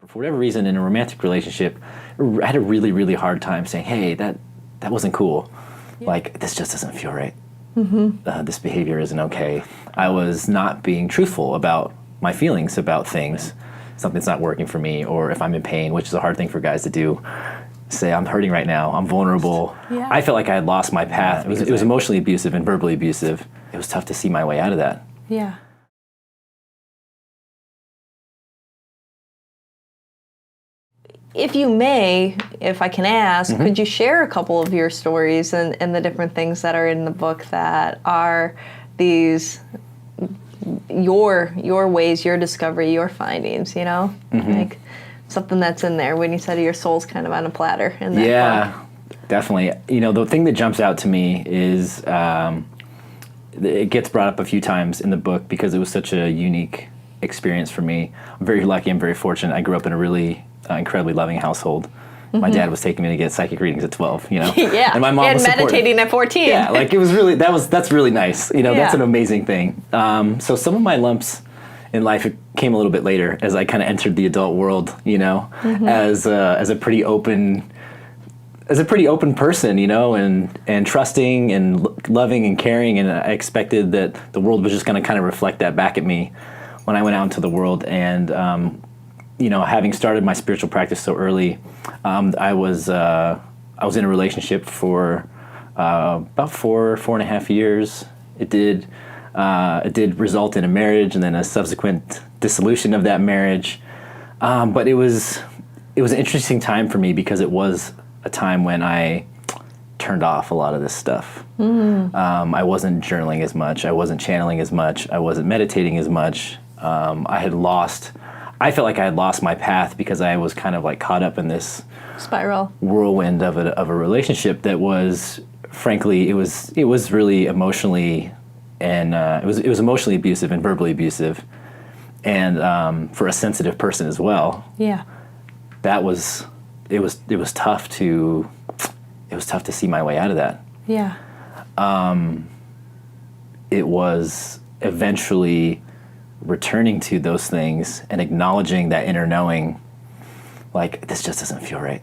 for whatever reason, in a romantic relationship, I had a really, really hard time saying, hey, that wasn't cool. Yeah. Like, this just doesn't feel right. This behavior isn't okay. I was not being truthful about my feelings about things. Something's not working for me, or if I'm in pain, which is a hard thing for guys to do, say, I'm hurting right now, I'm vulnerable. Yeah. I felt like I had lost my path. It was emotionally abusive and verbally abusive. It was tough to see my way out of that. Yeah. If you may, if I can ask, could you share a couple of your stories and the different things that are in the book that are these, your ways, your discovery, your findings, you know? Like something that's in there when you said your soul's kind of on a platter in that book. Definitely. You know, the thing that jumps out to me is it gets brought up a few times in the book because it was such a unique experience for me. I'm very lucky, I'm very fortunate. I grew up in a really incredibly loving household. My dad was taking me to get psychic readings at 12, you know. Yeah, and my mom was meditating at 14. Yeah, like it was really, that's really nice. You know, that's an amazing thing. So some of my lumps in life came a little bit later as I kind of entered the adult world, you know, as a pretty open person, you know, and trusting and loving and caring, and I expected that the world was just going to kind of reflect that back at me when I went out into the world. And you know, having started my spiritual practice so early, I was in a relationship for about 4.5 years. It did result in a marriage and then a subsequent dissolution of that marriage. But it was an interesting time for me because it was a time when I turned off a lot of this stuff. I wasn't journaling as much. I wasn't channeling as much. I wasn't meditating as much. I felt like I had lost my path because I was kind of like caught up in this spiral whirlwind of a relationship that was, frankly, it was really emotionally and it was emotionally abusive and verbally abusive, and for a sensitive person as well. Yeah, it was tough to see my way out of that. Yeah, it was eventually returning to those things and acknowledging that inner knowing, like, this just doesn't feel right.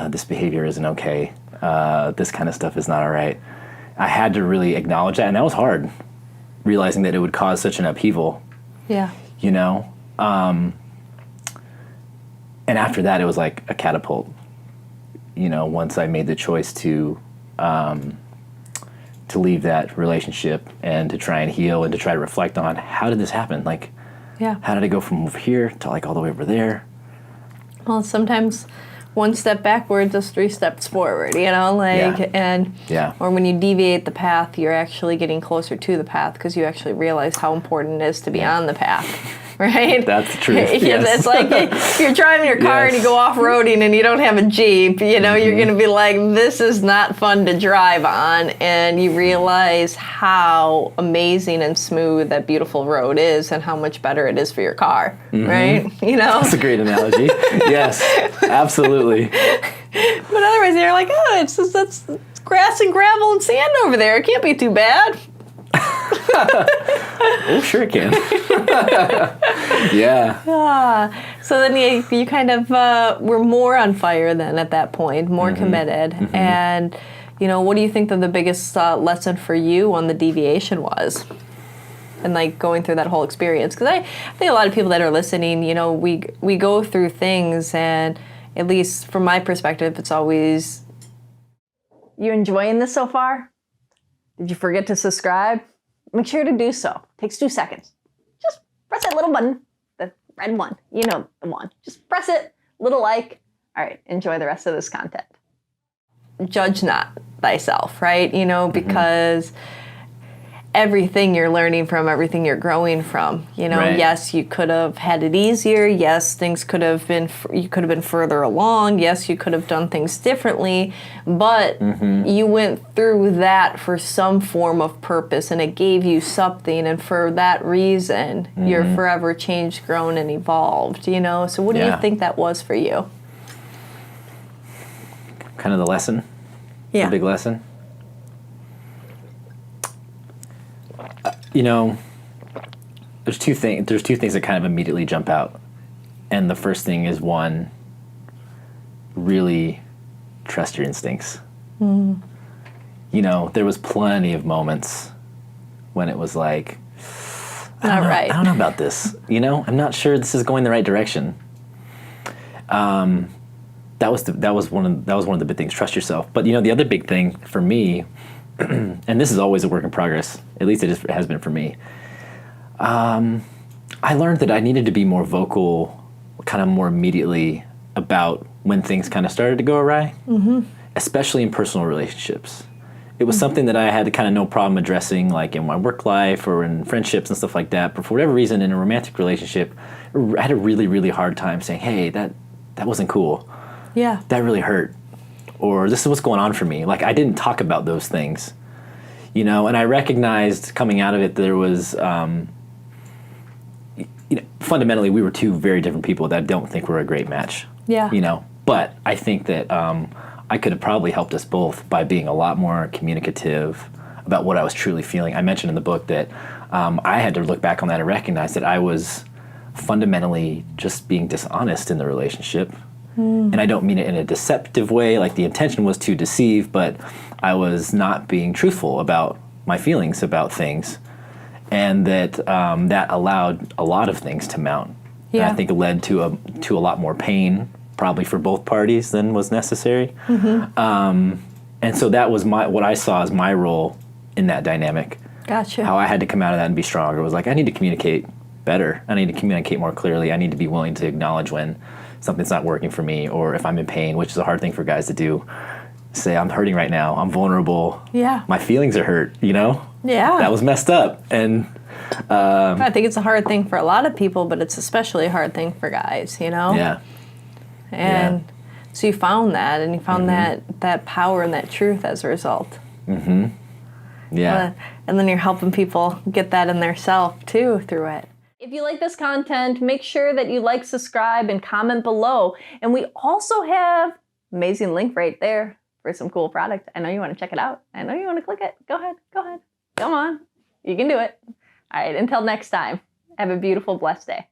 This behavior isn't okay. This kind of stuff is not all right. I had to really acknowledge that, and that was hard, realizing that it would cause such an upheaval. Yeah. You know? And after that, it was like a catapult. You know, once I made the choice to leave that relationship and to try and heal and to try to reflect on, how did this happen? Like, how did I go from over here to like all the way over there? Well, sometimes one step backwards is 3 steps forward, you know, like, or when you deviate the path, you're actually getting closer to the path because you actually realize how important it is to be on the path. Right? That's the truth. Yes. It's like if you're driving your car and you go off-roading and you don't have a Jeep, you know, you're going to be like, this is not fun to drive on. And you realize how amazing and smooth that beautiful road is and how much better it is for your car. Right? You know? That's a great analogy. Yes, absolutely. But otherwise, you're like, oh, it's grass and gravel and sand over there. It can't be too bad. Oh, sure it can. So then you kind of were more on fire then at that point, more committed. And, you know, what do you think that the biggest lesson for you on the deviation was? And like going through that whole experience? Because I think a lot of people that are listening, you know, we go through things, and at least from my perspective, it's always, you enjoying this so far? Did you forget to subscribe? Make sure to do so. It takes 2 seconds. Just press that little button, the red one. You know the one. Just press it, little like. All right, enjoy the rest of this content. Judge not thyself, right? You know, because everything you're learning from, everything you're growing from, you know, yes, you could have had it easier. Yes, things could have been, you could have been further along. Yes, you could have done things differently, but you went through that for some form of purpose, and it gave you something. And for that reason, you're forever changed, grown, and evolved, you know? So what do you think that was for you? Kind of the lesson? Yeah. The big lesson? You know, there's two things that kind of immediately jump out And the first thing is, one, really trust your instincts. You know, there was plenty of moments when it was like, I don't know about this. You know, I'm not sure this is going the right direction. That was one of the big things. Trust yourself. But you know, the other big thing for me, and this is always a work in progress. At least it has been for me. I learned that I needed to be more vocal, kind of more immediately about when things kind of started to go awry, especially in personal relationships. It was something that I had kind of no problem addressing, like in my work life or in friendships and stuff like that. But for whatever reason, in a romantic relationship, I had a really, really hard time saying, hey, that wasn't cool. Yeah. That really hurt. Or this is what's going on for me. Like, I didn't talk about those things, you know, and I recognized coming out of it, there was, you know, fundamentally, we were two very different people that I don't think were a great match. Yeah. You know, but I think that I could have probably helped us both by being a lot more communicative about what I was truly feeling. I mentioned in the book that I had to look back on that and recognize that I was fundamentally just being dishonest in the relationship. And I don't mean it in a deceptive way, like the intention was to deceive, but I was not being truthful about my feelings about things. And that that allowed a lot of things to mount. Yeah. And I think it led to a lot more pain, probably for both parties, than was necessary. And so that was what I saw as my role in that dynamic. Gotcha. How I had to come out of that and be stronger. It was like, I need to communicate better. I need to communicate more clearly. I need to be willing to acknowledge when something's not working for me, or if I'm in pain, which is a hard thing for guys to do. Say, I'm hurting right now. I'm vulnerable. Yeah. My feelings are hurt, you know? Yeah. That was messed up. And I think it's a hard thing for a lot of people, but it's especially a hard thing for guys, you know? yeah. And so you found that, and you found that power and that truth as a result. Yeah. And then you're helping people get that in their self too through it. If you like this content, make sure that you like, subscribe, and comment below. And we also have amazing link right there for some cool product. I know you want to check it out. I know you want to click it. Go ahead. Come on. You can do it. All right, until next time, have a beautiful, blessed day.